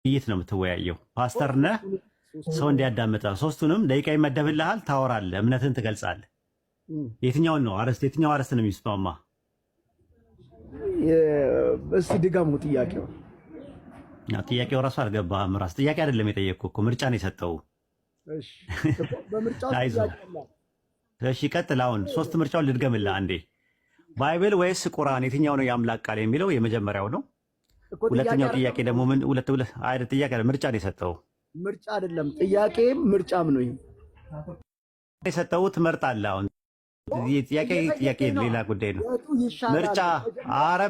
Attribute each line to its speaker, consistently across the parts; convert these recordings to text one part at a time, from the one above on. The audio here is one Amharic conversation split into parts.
Speaker 1: ውይይት ነው የምትወያየው። ፓስተር ነህ፣ ሰው እንዲያዳምጠው ሶስቱንም ደቂቃ ይመደብልሃል፣ ታወራለህ፣ እምነትን ትገልጻለህ። የትኛውን ነው አረስት? የትኛው አረስት ነው የሚስማማ?
Speaker 2: እስቲ ድጋሙ ጥያቄው።
Speaker 1: ጥያቄው ራሱ አልገባህም። ራስ ጥያቄ አይደለም የጠየቅኩህ እኮ ምርጫ ነው የሰጠው።
Speaker 2: እሺ በምርጫው
Speaker 1: እሺ ቀጥል። አሁን ሶስት ምርጫውን ልድገምልህ አንዴ። ባይብል ወይስ ቁርአን የትኛው ነው የአምላክ ቃል የሚለው የመጀመሪያው ነው። ሁለተኛው ጥያቄ ደግሞ ምን ሁለት አይደል? ጥያቄ አይደል? ምርጫ ነው የሰጠው።
Speaker 2: ምርጫ አይደለም ጥያቄም ምርጫም ነው
Speaker 1: የሰጠው። ትመርጣለህ። አሁን ጥያቄ ሌላ ጉዳይ ነው። ምርጫ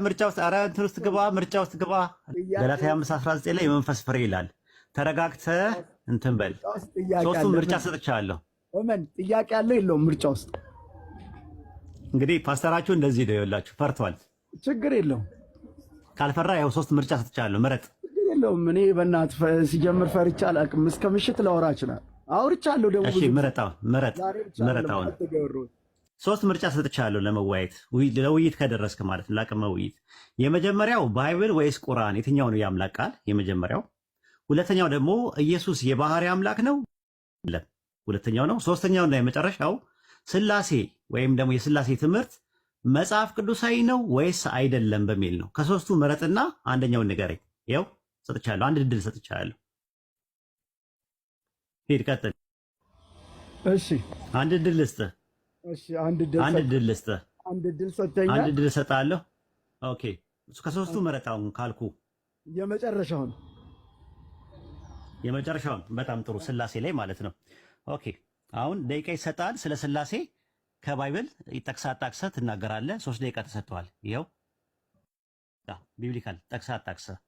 Speaker 1: ምርጫ ውስጥ እንትን ውስጥ ግባ፣ ምርጫ ውስጥ ግባ። ገላትያ 5:19 ላይ የመንፈስ ፍሬ ይላል። ተረጋግተህ እንትን በል። ሶስቱም ምርጫ ሰጥቻለሁ።
Speaker 2: እመን ጥያቄ ያለው የለውም ምርጫ ውስጥ።
Speaker 1: እንግዲህ ፓስተራችሁ እንደዚህ ነው ይላችሁ፣ ፈርቷል።
Speaker 2: ችግር የለውም
Speaker 1: ካልፈራ ያው ሶስት ምርጫ ሰጥቻለሁ፣ ምረጥ።
Speaker 2: ችግር የለውም። እኔ በእናትህ ሲጀምር ፈርቻ አላውቅም። እስከ ምሽት ላወራ እችላለሁ። አውርቻለሁ ደግሞ።
Speaker 1: እሺ ምረጣው። ሶስት ምርጫ ሰጥቻለሁ ለመወያየት፣ ለውይይት ከደረስክ ማለት ነው፣ ለአቅመ ውይይት። የመጀመሪያው ባይብል ወይስ ቁርአን የትኛው ነው የአምላክ ቃል? የመጀመሪያው። ሁለተኛው ደግሞ ኢየሱስ የባህሪ አምላክ ነው? ሁለተኛው ነው። ሶስተኛውና የመጨረሻው ስላሴ ወይም ደግሞ የስላሴ ትምህርት መጽሐፍ ቅዱሳዊ ነው ወይስ አይደለም በሚል ነው። ከሶስቱ ምረጥና አንደኛውን ንገረኝ። ያው ሰጥቻለሁ፣ አንድ ድል ሰጥቻለሁ። ሂድ ቀጥል።
Speaker 2: እሺ
Speaker 1: አንድ ድል ልስጥህ።
Speaker 2: እሺ አንድ ድል ልስጥህ። አንድ ድል ሰጥተኛል።
Speaker 1: አንድ ድል ሰጣለሁ። ኦኬ ከሶስቱ ምረጣውን ካልኩ
Speaker 2: የመጨረሻውን
Speaker 1: በጣም ጥሩ። ስላሴ ላይ ማለት ነው። ኦኬ አሁን ደቂቃ ይሰጣል። ስለ ስላሴ ከባይብል ጠቅሰህ አጣቅሰህ ትናገራለህ። 3 ደቂቃ ተሰጥቷል። ይኸው ቢብሊካል ጠቅሰህ አጣቅሰህ።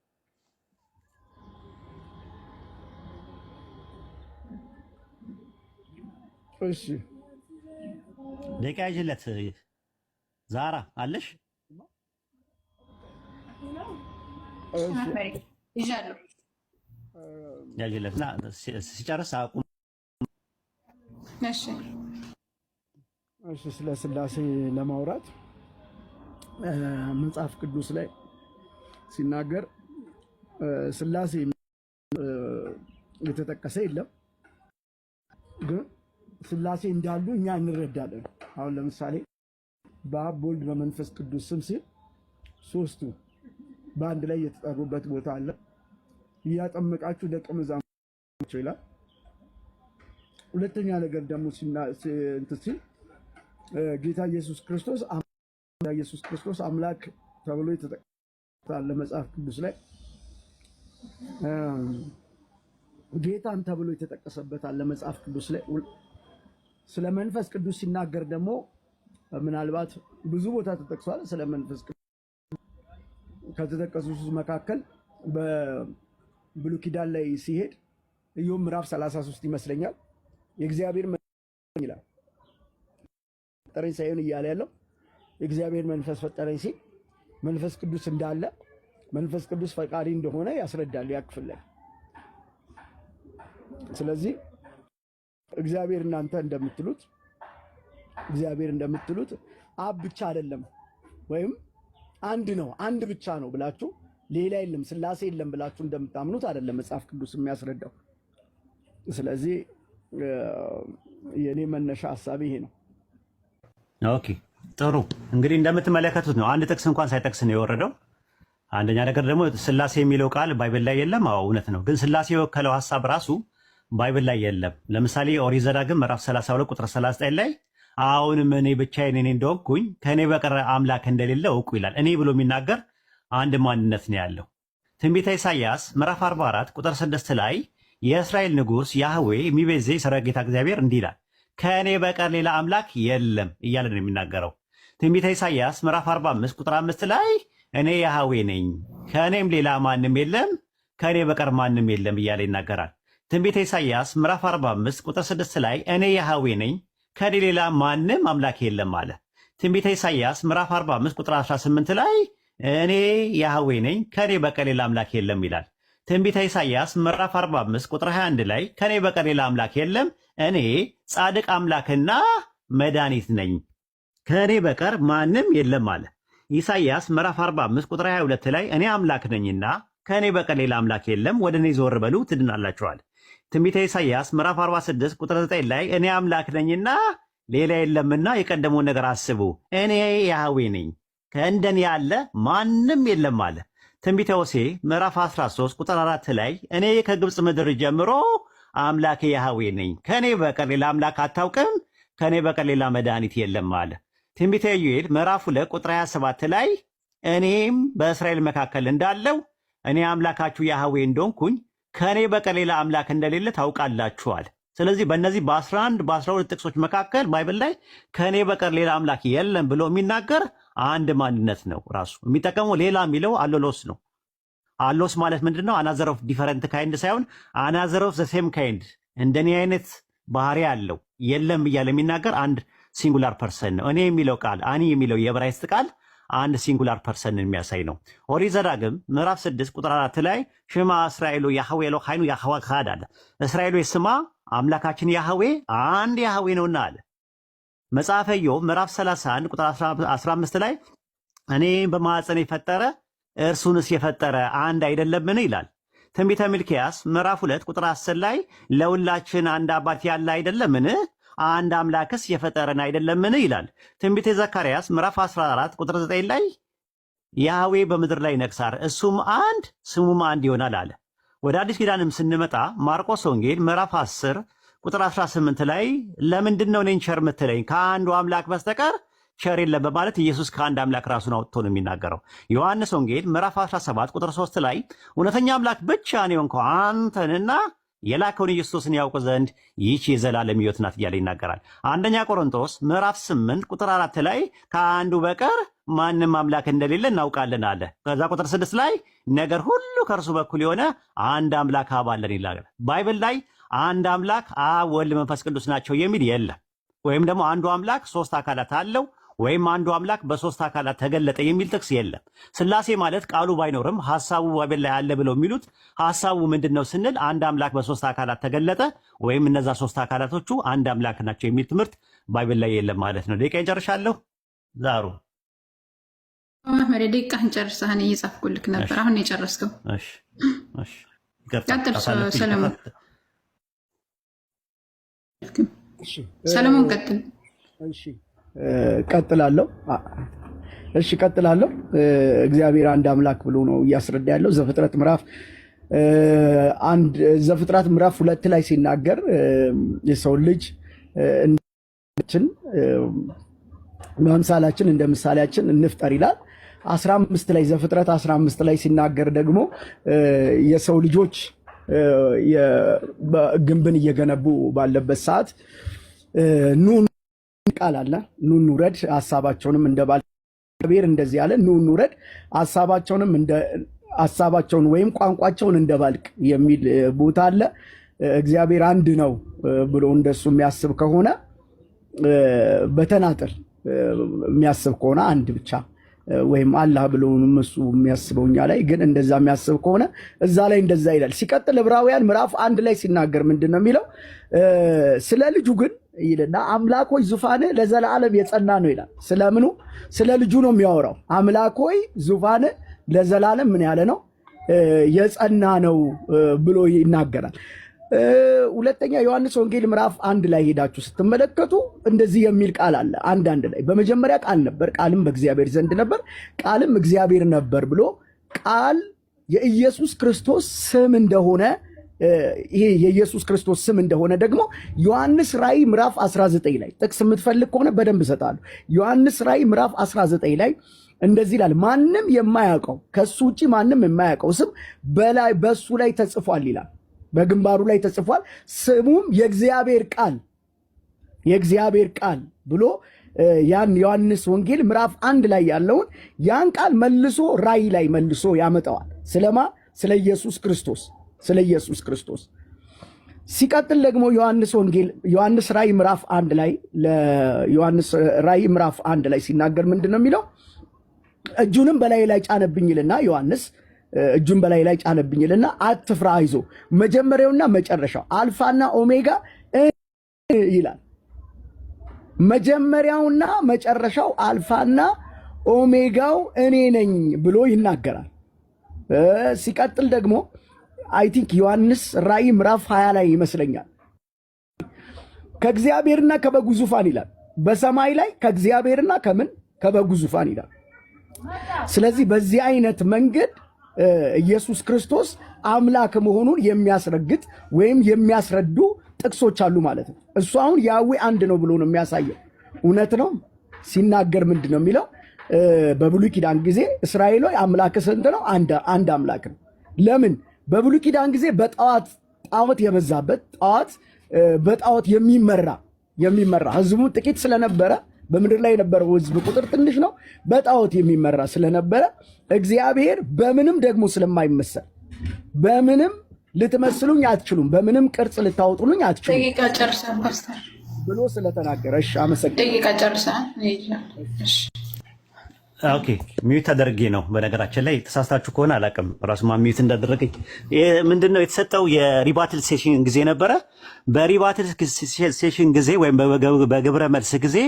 Speaker 2: እሺ
Speaker 1: ደቂቃ ያዥለት። ዛራ አለሽ? ያዥለትና ሲጨርስ አቁም።
Speaker 2: እሺ ስለ ስላሴ ለማውራት መጽሐፍ ቅዱስ ላይ ሲናገር ስላሴ የተጠቀሰ የለም፣ ግን ስላሴ እንዳሉ እኛ እንረዳለን። አሁን ለምሳሌ በአብ በወልድ በመንፈስ ቅዱስ ስም ሲል ሶስቱ በአንድ ላይ የተጠሩበት ቦታ አለ። እያጠመቃችሁ ደቀ መዛሙርት ይላል። ሁለተኛ ነገር ደግሞ ሲል ጌታ ኢየሱስ ክርስቶስ አምላክ ተብሎ የተጠቀሰበት መጽሐፍ ቅዱስ ላይ ጌታን ተብሎ የተጠቀሰበት አለ መጽሐፍ ቅዱስ ላይ። ስለ መንፈስ ቅዱስ ሲናገር ደግሞ ምናልባት ብዙ ቦታ ተጠቅሷል። ስለ መንፈስ ቅዱስ ከተጠቀሱት መካከል በብሉይ ኪዳን ላይ ሲሄድ ኢዮብ ምዕራፍ 33 ይመስለኛል የእግዚአብሔር መንፈስ ይላል። ፈጠረኝ ሳይሆን እያለ ያለው የእግዚአብሔር መንፈስ ፈጠረኝ ሲል መንፈስ ቅዱስ እንዳለ፣ መንፈስ ቅዱስ ፈቃሪ እንደሆነ ያስረዳል ያክፍል ላይ። ስለዚህ እግዚአብሔር እናንተ እንደምትሉት አብ ብቻ አይደለም ወይም አንድ ነው፣ አንድ ብቻ ነው ብላችሁ ሌላ የለም ስላሴ የለም ብላችሁ እንደምታምኑት አይደለም መጽሐፍ ቅዱስ የሚያስረዳው። ስለዚህ የኔ መነሻ ሐሳብ ይሄ ነው።
Speaker 1: ኦኬ ጥሩ። እንግዲህ እንደምትመለከቱት ነው፣ አንድ ጥቅስ እንኳን ሳይጠቅስ ነው የወረደው። አንደኛ ነገር ደግሞ ስላሴ የሚለው ቃል ባይብል ላይ የለም። አዎ እውነት ነው፣ ግን ስላሴ የወከለው ሐሳብ ራሱ ባይብል ላይ የለም። ለምሳሌ ኦሪት ዘዳግም ምዕራፍ 32 ቁጥር 39 ላይ አሁንም እኔ ብቻዬን እንደሆንኩኝ ከእኔ በቀር አምላክ እንደሌለ እወቁ ይላል። እኔ ብሎ የሚናገር አንድ ማንነት ነው ያለው። ትንቢተ ኢሳይያስ ምዕራፍ 44 ቁጥር 6 ላይ የእስራኤል ንጉሥ ያህዌ የሚቤዜ የሠራዊት ጌታ እግዚአብሔር እንዲህ ይላል፣ ከእኔ በቀር ሌላ አምላክ የለም እያለ ነው የሚናገረው። ትንቢተ ኢሳይያስ ምዕራፍ 45 ቁጥር 5 ላይ እኔ ያህዌ ነኝ፣ ከእኔም ሌላ ማንም የለም፣ ከእኔ በቀር ማንም የለም እያለ ይናገራል። ትንቢተ ኢሳይያስ ምዕራፍ 45 ቁጥር 6 ላይ እኔ ያህዌ ነኝ፣ ከእኔ ሌላ ማንም አምላክ የለም አለ። ትንቢተ ኢሳይያስ ምዕራፍ 45 ቁጥር 18 ላይ እኔ ያህዌ ነኝ፣ ከእኔ በቀር ሌላ አምላክ የለም ይላል። ትንቢተ ኢሳይያስ ምዕራፍ 45 ቁጥር 21 ላይ ከእኔ በቀር ሌላ አምላክ የለም፣ እኔ ጻድቅ አምላክና መድኃኒት ነኝ፣ ከእኔ በቀር ማንም የለም አለ። ኢሳይያስ ምዕራፍ 45 ቁጥር 22 ላይ እኔ አምላክ ነኝና ከእኔ በቀር ሌላ አምላክ የለም፣ ወደ እኔ ዞር በሉ ትድናላችኋል። ትንቢተ ኢሳይያስ ምዕራፍ 46 ቁጥር 9 ላይ እኔ አምላክ ነኝና ሌላ የለምና የቀደመውን ነገር አስቡ፣ እኔ ያህዌ ነኝ፣ ከእንደኔ ያለ ማንም የለም አለ። ትንቢተ ሆሴዕ ምዕራፍ 13 ቁጥር 4 ላይ እኔ ከግብፅ ምድር ጀምሮ አምላክ ያህዌ ነኝ፣ ከእኔ በቀር ሌላ አምላክ አታውቅም፣ ከእኔ በቀር ሌላ መድኃኒት የለም አለ። ትንቢተ ኢዩኤል ምዕራፍ 2 ቁጥር 27 ላይ እኔም በእስራኤል መካከል እንዳለው እኔ አምላካችሁ ያህዌ እንደሆንኩኝ ከእኔ በቀር ሌላ አምላክ እንደሌለ ታውቃላችኋል። ስለዚህ በእነዚህ በ11 በ12 ጥቅሶች መካከል ባይብል ላይ ከእኔ በቀር ሌላ አምላክ የለም ብሎ የሚናገር አንድ ማንነት ነው። ራሱ የሚጠቀመው ሌላ የሚለው አሎሎስ ነው። አሎስ ማለት ምንድን ነው? አናዘር ኦፍ ዲፈረንት ካይንድ ሳይሆን አናዘር ኦፍ ዘ ሴም ካይንድ፣ እንደኔ አይነት ባህሪ ያለው የለም እያለ የሚናገር አንድ ሲንጉላር ፐርሰን ነው። እኔ የሚለው ቃል አኒ የሚለው የዕብራይስጥ ቃል አንድ ሲንጉላር ፐርሰንን የሚያሳይ ነው። ኦሪት ዘዳግም ምዕራፍ 6 ቁጥር 4 ላይ ሽማ እስራኤሉ ያህዌ ኤሎሃይኑ ያህዌ ኻድ አለ። እስራኤሉ ስማ አምላካችን ያህዌ አንድ ያህዌ ነውና አለ። መጽሐፈ ኢዮብ ምዕራፍ 31 ቁጥር 15 ላይ እኔ በማኅፀን የፈጠረ እርሱንስ የፈጠረ አንድ አይደለምን ይላል። ትንቢተ ሚልክያስ ምዕራፍ 2 ቁጥር 10 ላይ ለሁላችን አንድ አባት ያለ አይደለምን? አንድ አምላክስ የፈጠረን አይደለምን ይላል። ትንቢተ ዘካርያስ ምዕራፍ 14 ቁጥር 9 ላይ ያህዌ በምድር ላይ ይነግሣል፣ እሱም አንድ ስሙም አንድ ይሆናል አለ። ወደ አዲስ ኪዳንም ስንመጣ ማርቆስ ወንጌል ምዕራፍ 10 ቁጥር 18 ላይ ለምንድን ነው እኔን ቸር የምትለኝ ከአንዱ አምላክ በስተቀር ቸር የለም በማለት ኢየሱስ ከአንድ አምላክ ራሱን አውጥቶ ነው የሚናገረው። ዮሐንስ ወንጌል ምዕራፍ 17 ቁጥር 3 ላይ እውነተኛ አምላክ ብቻ ነው የሆንከው አንተንና የላከውን ኢየሱስን ያውቁ ዘንድ ይህች የዘላለም ሕይወት ናት እያለ ይናገራል። አንደኛ ቆሮንቶስ ምዕራፍ 8 ቁጥር 4 ላይ ከአንዱ በቀር ማንም አምላክ እንደሌለ እናውቃለን አለ። ከዛ ቁጥር 6 ላይ ነገር ሁሉ ከእርሱ በኩል የሆነ አንድ አምላክ አብ አለን ይላል። ባይብል ላይ አንድ አምላክ አብ፣ ወልድ፣ መንፈስ ቅዱስ ናቸው የሚል የለም። ወይም ደግሞ አንዱ አምላክ ሶስት አካላት አለው ወይም አንዱ አምላክ በሶስት አካላት ተገለጠ የሚል ጥቅስ የለም። ስላሴ ማለት ቃሉ ባይኖርም ሐሳቡ ባይብል ላይ አለ ብለው የሚሉት ሐሳቡ ምንድነው ስንል አንድ አምላክ በሶስት አካላት ተገለጠ ወይም እነዛ ሶስት አካላቶቹ አንድ አምላክ ናቸው የሚል ትምህርት ባይብል ላይ የለም ማለት ነው። ደቂቃ እንጨርሻለሁ። ዛሩ
Speaker 3: መሐመድ ደቂቃህን ጨርሰህ እኔ እየጻፍኩልክ ነበር። አሁን የጨረስከው? እሺ እሺ። ቀጥል ሰለሞን። ሰለሞን ቀጥል።
Speaker 2: እሺ ቀጥላለሁ። እሺ ቀጥላለሁ። እግዚአብሔር አንድ አምላክ ብሎ ነው እያስረዳ ያለው። ዘፍጥረት ምዕራፍ 2 ላይ ሲናገር የሰው ልጅ በምሳሌያችን እንደ ምሳሌያችን እንፍጠር ይላል። 15 ላይ ዘፍጥረት 15 ላይ ሲናገር ደግሞ የሰው ልጆች ግንብን እየገነቡ ባለበት ሰዓት ኑ ቃል አለ። ኑ እንውረድ ሐሳባቸውንም እንደባል እግዚአብሔር እንደዚህ ያለ ኑ እንውረድ ሐሳባቸውን ወይም ቋንቋቸውን እንደባልቅ የሚል ቦታ አለ። እግዚአብሔር አንድ ነው ብሎ እንደሱ የሚያስብ ከሆነ በተናጠል የሚያስብ ከሆነ አንድ ብቻ ወይም አላህ ብሎ እሱ የሚያስበው እኛ ላይ ግን እንደዛ የሚያስብ ከሆነ እዛ ላይ እንደዛ ይላል። ሲቀጥል ዕብራውያን ምዕራፍ 1 ላይ ሲናገር ምንድነው የሚለው? ስለ ልጁ ግን ይልና አምላኮች ዙፋን ለዘላለም የጸና ነው ይላል። ስለምኑ? ስለ ልጁ ነው የሚያወራው። አምላኮይ ዙፋን ለዘላለም ምን ያለ ነው? የጸና ነው ብሎ ይናገራል። ሁለተኛ ዮሐንስ ወንጌል ምዕራፍ 1 ላይ ሄዳችሁ ስትመለከቱ እንደዚህ የሚል ቃል አለ። አንድ ላይ በመጀመሪያ ቃል ነበር፣ ቃልም በእግዚአብሔር ዘንድ ነበር፣ ቃልም እግዚአብሔር ነበር ብሎ ቃል የኢየሱስ ክርስቶስ ስም እንደሆነ ይሄ የኢየሱስ ክርስቶስ ስም እንደሆነ ደግሞ ዮሐንስ ራእይ ምዕራፍ 19 ላይ ጥቅስ የምትፈልግ ከሆነ በደንብ እሰጣለሁ። ዮሐንስ ራእይ ምዕራፍ 19 ላይ እንደዚህ ይላል፣ ማንም የማያውቀው ከሱ ውጪ ማንም የማያውቀው ስም በላይ በሱ ላይ ተጽፏል ይላል። በግንባሩ ላይ ተጽፏል። ስሙም የእግዚአብሔር ቃል ብሎ ያን ዮሐንስ ወንጌል ምዕራፍ 1 ላይ ያለውን ያን ቃል መልሶ ራእይ ላይ መልሶ ያመጣዋል። ስለማ ስለ ኢየሱስ ክርስቶስ ሲቀጥል ደግሞ ዮሐንስ ራእይ ምዕራፍ 1 ላይ ለዮሐንስ ራእይ ምዕራፍ 1 ላይ ሲናገር ምንድነው የሚለው? እጁንም በላይ ላይ ጫነብኝልና ዮሐንስ እጁን በላይ ላይ ጫነብኝልና አትፍራ፣ አይዞ መጀመሪያውና መጨረሻው አልፋና ኦሜጋ ይላል። መጀመሪያውና መጨረሻው አልፋና ኦሜጋው እኔ ነኝ ብሎ ይናገራል። ሲቀጥል ደግሞ አይ ቲንክ ዮሐንስ ራእይ ምዕራፍ 20 ላይ ይመስለኛል ከእግዚአብሔርና ከበጉ ዙፋን ይላል። በሰማይ ላይ ከእግዚአብሔርና ከበጉ ዙፋን ይላል። ስለዚህ በዚህ አይነት መንገድ ኢየሱስ ክርስቶስ አምላክ መሆኑን የሚያስረግጥ ወይም የሚያስረዱ ጥቅሶች አሉ ማለት ነው። እሱ አሁን ያዌ አንድ ነው ብሎ ነው የሚያሳየው። እውነት ነው ሲናገር ምንድን ነው የሚለው? በብሉይ ኪዳን ጊዜ እስራኤል ሆይ አምላክ ስንት ነው? አንድ አምላክ ነው። ለምን? በብሉይ ኪዳን ጊዜ ጣዖት የበዛበት በጣዖት የሚመራ ህዝቡ ጥቂት ስለነበረ በምድር ላይ የነበረው ህዝብ ቁጥር ትንሽ ነው። በጣዖት የሚመራ ስለነበረ እግዚአብሔር በምንም ደግሞ ስለማይመሰል በምንም ልትመስሉኝ አትችሉም፣ በምንም ቅርጽ ልታወጡልኝ አትችሉም
Speaker 3: ደቂቃ ጨርሰን ፓስተር
Speaker 2: ብሎ ስለተናገረ። እሺ አመሰግናለሁ።
Speaker 3: ደቂቃ ጨርሰን።
Speaker 1: ኦኬ ሚዩት አደርጌ ነው። በነገራችን ላይ ተሳስታችሁ ከሆነ አላውቅም፣ ራሱ ሚዩት እንዳደረገኝ ምንድነው የተሰጠው የሪባትል ሴሽን ጊዜ ነበረ። በሪባትል ሴሽን ጊዜ ወይም በግብረ መልስ ጊዜ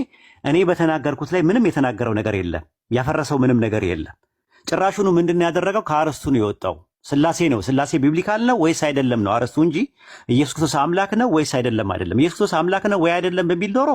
Speaker 1: እኔ በተናገርኩት ላይ ምንም የተናገረው ነገር የለም፣ ያፈረሰው ምንም ነገር የለም። ጭራሹኑ ምንድነው ያደረገው? ከአርስቱ ነው የወጣው። ስላሴ ነው። ስላሴ ቢብሊካል ነው ወይስ አይደለም ነው አርስቱ እንጂ ኢየሱስ ክርስቶስ አምላክ ነው ወይስ አይደለም አይደለም። ኢየሱስ ክርስቶስ አምላክ ነው ወይ አይደለም በሚል ዶሮ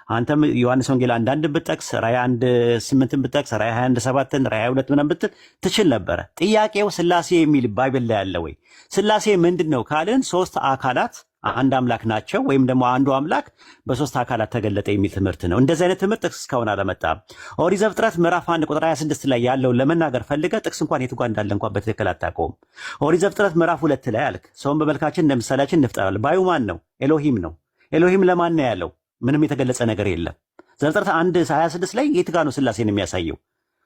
Speaker 1: አንተም ዮሐንስ ወንጌል 1:1 ብትጠቅስ፣ ራእይ 1:8 ብትጠቅስ፣ ራእይ 21:7 ራእይ 22 ምናምን ብትል ትችል ነበረ። ጥያቄው ስላሴ የሚል ባይብል ላይ ያለ ወይ? ስላሴ ምንድነው ካልን ሶስት አካላት አንድ አምላክ ናቸው ወይም ደግሞ አንዱ አምላክ በሶስት አካላት ተገለጠ የሚል ትምህርት ነው። እንደዚህ አይነት ትምህርት ጥቅስ እስካሁን አላመጣም። ኦሪት ዘፍጥረት ምዕራፍ 1 ቁጥር 26 ላይ ያለውን ለመናገር ፈልገ ጥቅስ እንኳን የቱ ጋር እንዳለ እንኳን በትክክል አታውቀውም። ኦሪት ዘፍጥረት ምዕራፍ 2 ላይ አልክ ሰውን በመልካችን እንደ ምሳሌያችን እንፍጠራል። ባዩ ማን ነው? ኤሎሂም ነው። ኤሎሂም ለማን ነው ያለው? ምንም የተገለጸ ነገር የለም። ዘፍጥረት 1:26 ላይ የት ጋር ነው ስላሴን የሚያሳየው?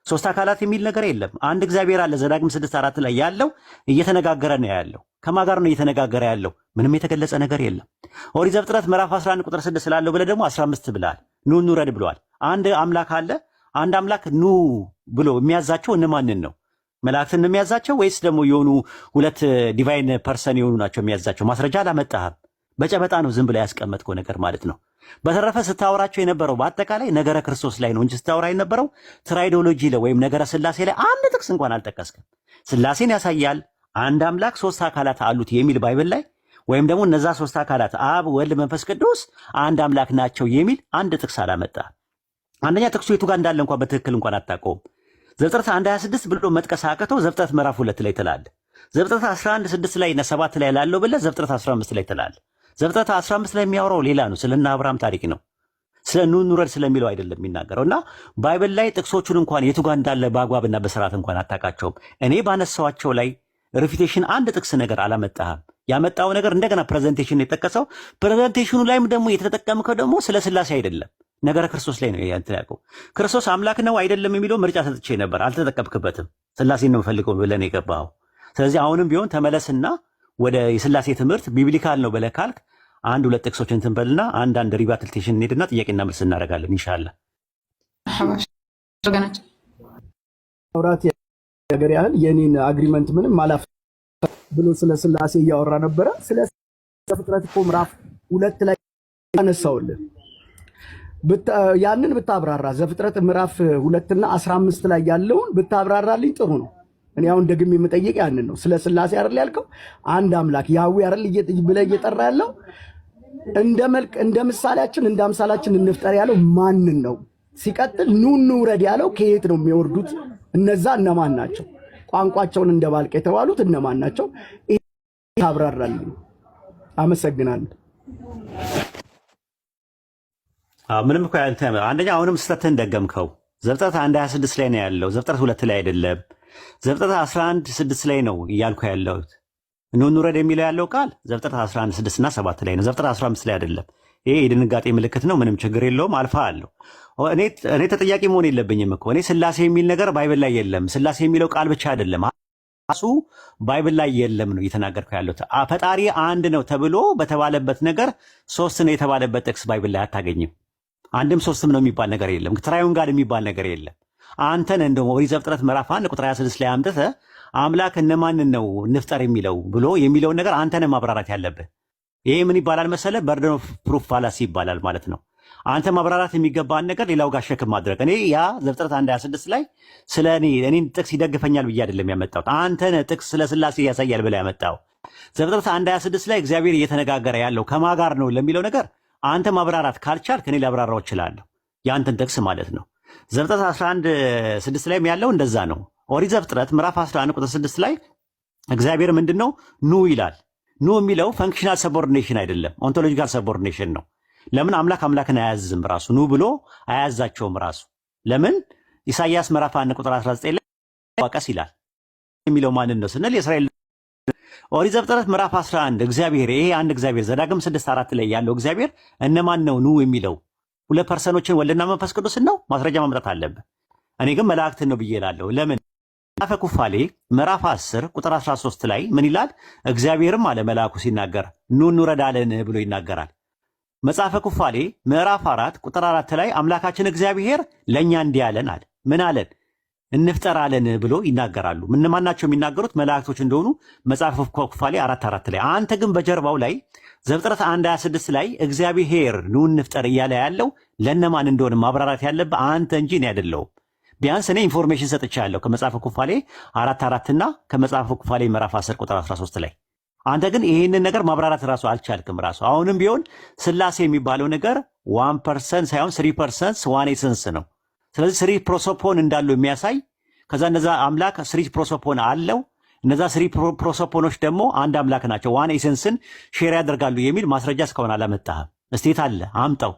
Speaker 1: ሶስት አካላት የሚል ነገር የለም። አንድ እግዚአብሔር አለ። ዘዳግም 6:4 ላይ ያለው እየተነጋገረ ነው ያለው። ከማን ጋር ነው እየተነጋገረ ያለው? ምንም የተገለጸ ነገር የለም። ኦሪት ዘፍጥረት ምዕራፍ 11 ቁጥር 6 ስላለው ብለህ ደግሞ 15 ብለሃል። ኑ እንውረድ ብለዋል። አንድ አምላክ አለ። አንድ አምላክ ኑ ብሎ የሚያዛቸው እነማንን ነው? መላእክትን ነው የሚያዛቸው ወይስ ደግሞ የሆኑ ሁለት ዲቫይን ፐርሰን የሆኑ ናቸው የሚያዛቸው? ማስረጃ አላመጣህም። በጨበጣ ነው ዝም ብላ ያስቀመጥከው ነገር ማለት ነው። በተረፈ ስታወራቸው የነበረው በአጠቃላይ ነገረ ክርስቶስ ላይ ነው እንጂ ስታወራ የነበረው ትራይዶሎጂ ላይ ወይም ነገረ ስላሴ ላይ አንድ ጥቅስ እንኳን አልጠቀስክም። ስላሴን ያሳያል አንድ አምላክ ሶስት አካላት አሉት የሚል ባይብል ላይ ወይም ደግሞ እነዛ ሶስት አካላት አብ፣ ወልድ፣ መንፈስ ቅዱስ አንድ አምላክ ናቸው የሚል አንድ ጥቅስ አላመጣ። አንደኛ ጥቅሱ የቱ ጋር እንዳለ እንኳን በትክክል እንኳን አታውቀውም። ዘፍጥረት 1:26 ብሎ መጥቀስ አቅተው ዘፍጥረት ምዕራፍ 2 ላይ ትላለህ። ዘፍጥረት 11:6 ላይ እና 7 ላይ ላለው ብለህ ዘፍጥረት 15 ላይ ትላለህ። ዘፍጥረት 15 ላይ የሚያወራው ሌላ ነው። ስለና አብርሃም ታሪክ ነው። ስለ ኑ እንውረድ ስለሚለው አይደለም የሚናገረው። እና ባይብል ላይ ጥቅሶቹን እንኳን የቱ ጋር እንዳለ በአግባብና በስርዓት እንኳን አታውቃቸውም። እኔ ባነሳዋቸው ላይ ሪፊቴሽን አንድ ጥቅስ ነገር አላመጣህም። ያመጣው ነገር እንደገና ፕሬዘንቴሽን የጠቀሰው ፕሬዘንቴሽኑ ላይም ደግሞ የተጠቀምከው ደግሞ ስለ ስላሴ አይደለም ነገረ ክርስቶስ ላይ ነው ያልከው። ክርስቶስ አምላክ ነው አይደለም የሚለው ምርጫ ሰጥቼ ነበር፣ አልተጠቀምክበትም። ስላሴን ነው የምፈልገው ብለህ ነው የገባኸው። ስለዚህ አሁንም ቢሆን ተመለስና ወደ የስላሴ ትምህርት ቢብሊካል ነው ብለህ ካልክ አንድ ሁለት ጥቅሶችን ትንበልና አንዳንድ ሪባትልቴሽን እንሄድና ጥያቄና መልስ እናደርጋለን ኢንሻአላህ።
Speaker 2: አውራት ነገር ያህል የኔን አግሪመንት ምንም አላፍ ብሎ ስለ ስላሴ እያወራ ነበረ። ስለ ፍጥረት እኮ ምዕራፍ 2 ላይ ያነሳውልን ያንን ብታብራራ ዘፍጥረት ምዕራፍ 2 እና 15 ላይ ያለውን ብታብራራልኝ ጥሩ ነው። እኔ አሁን ደግሜ የምጠይቅ ያንን ነው። ስለ ስላሴ አይደል ያልከው? አንድ አምላክ ያዌ አይደል ብለህ እየጠራ ያለው? እንደ መልክ እንደ ምሳሌያችን እንደ አምሳላችን እንፍጠር ያለው ማንን ነው? ሲቀጥል ኑ እንውረድ ያለው ከየት ነው የሚወርዱት? እነዛ እነማን ናቸው? ቋንቋቸውን እንደባልቅ የተባሉት እነማን ናቸው? ይሄ ታብራራልኝ። አመሰግናለሁ።
Speaker 1: ምንም እኮ አንደኛ አሁንም ስህተትህን ደገምከው። ዘፍጥረት 1:26 ላይ ነው ያለው፣ ዘፍጥረት 2 ላይ አይደለም። ዘፍጥረት 11:6 ላይ ነው እያልኩ ያለሁት። ኑ እንውረድ የሚለው ያለው ቃል ዘፍጥረት 11:6 እና 7 ላይ ነው፣ ዘፍጥረት 15 ላይ አይደለም። ይሄ የድንጋጤ ምልክት ነው። ምንም ችግር የለውም። አልፋ አለው። እኔ ተጠያቂ መሆን የለብኝም እኮ። እኔ ስላሴ የሚል ነገር ባይብል ላይ የለም። ስላሴ የሚለው ቃል ብቻ አይደለም ራሱ ባይብል ላይ የለም ነው እየተናገርኩ ያለሁት። ፈጣሪ አንድ ነው ተብሎ በተባለበት ነገር ሶስት ነው የተባለበት ጥቅስ ባይብል ላይ አታገኝም። አንድም ሶስትም ነው የሚባል ነገር የለም። ትራዩን ጋር የሚባል ነገር የለም። አንተን እንደውም ኦሪት ዘፍጥረት ምዕራፍ 1 ቁጥር 26 ላይ አምጥተህ አምላክ እነማንን ነው ንፍጠር የሚለው ብሎ የሚለውን ነገር አንተን ማብራራት ያለብህ። ይሄ ምን ይባላል መሰለ? በርደን ኦፍ ፕሩፍ ፋላሲ ይባላል ማለት ነው። አንተ ማብራራት የሚገባን ነገር ሌላው ጋር ሸክም ማድረግ። እኔ ያ ዘፍጥረት 1:26 ላይ ስለ እኔን ጥቅስ ይደግፈኛል ብዬ አይደለም ያመጣሁት። አንተ ነህ ጥቅስ ስለ ስላሴ ያሳያል ብለህ ያመጣው። ዘፍጥረት 1:26 ላይ እግዚአብሔር እየተነጋገረ ያለው ከማን ጋር ነው ለሚለው ነገር አንተ ማብራራት ካልቻልክ እኔ ላብራራው እችላለሁ፣ ያንተን ጥቅስ ማለት ነው። ዘፍጥረት 11:6 ላይም ያለው እንደዛ ነው። ኦሪት ዘፍጥረት ምዕራፍ 11 ቁጥር 6 ላይ እግዚአብሔር ምንድን ነው ኑ ይላል። ኑ የሚለው ፈንክሽናል ሰቦርዲኔሽን አይደለም፣ ኦንቶሎጂካል ሰቦርዲኔሽን ነው። ለምን አምላክ አምላክን አያዝም? ራሱ ኑ ብሎ አያዛቸውም ራሱ። ለምን ኢሳይያስ ምዕራፍ 1 ቁጥር 19 ላይ ዋቀስ ይላል የሚለው ማንን ነው ስንል የእስራኤል። ኦሪት ዘፍጥረት ምዕራፍ 11 እግዚአብሔር ይሄ አንድ እግዚአብሔር ዘዳግም 6:4 ላይ ያለው እግዚአብሔር እነማን ነው ኑ የሚለው? ሁለት ፐርሰኖችን ወልድና መንፈስ ቅዱስን ነው። ማስረጃ ማምጣት አለብህ። እኔ ግን መላእክትን ነው ብዬ እላለሁ። ለምን መጽሐፈ ኩፋሌ ምዕራፍ 10 ቁጥር 13 ላይ ምን ይላል? እግዚአብሔርም አለ መልአኩ ሲናገር ኑ እንውረድ አለን ብሎ ይናገራል። መጽሐፈ ኩፋሌ ምዕራፍ 4 ቁጥር 4 ላይ አምላካችን እግዚአብሔር ለእኛ እንዲህ አለን አለ። ምን አለን? እንፍጠር አለን ብሎ ይናገራሉ። እነማን ናቸው የሚናገሩት? መላእክቶች እንደሆኑ መጽሐፈ ኩፋሌ 4:4 ላይ። አንተ ግን በጀርባው ላይ ዘፍጥረት 1:26 ላይ እግዚአብሔር ኑ እንፍጠር እያለ ያለው ለእነማን እንደሆነ ማብራራት ያለብህ አንተ እንጂ እኔ አይደለሁም። ቢያንስ እኔ ኢንፎርሜሽን ሰጥቻለሁ ከመጽሐፈ ኩፋሌ 4:4 እና ከመጽሐፈ ኩፋሌ ምዕራፍ 10 ቁጥር 13 ላይ። አንተ ግን ይህንን ነገር ማብራራት ራሱ አልቻልክም። ራሱ አሁንም ቢሆን ስላሴ የሚባለው ነገር 1% ሳይሆን 3% ዋን ኤሰንስ ነው። ስለዚህ 3 ፕሮሶፖን እንዳለው የሚያሳይ ከዛ እነዛ አምላክ 3 ፕሮሶፖን አለው። እነዛ 3 ፕሮሶፖኖች ደግሞ አንድ አምላክ ናቸው፣ ዋን ኤሰንስን ሼር ያደርጋሉ የሚል ማስረጃ እስካሁን አላመጣህም። እስቴት አለ አምጣው።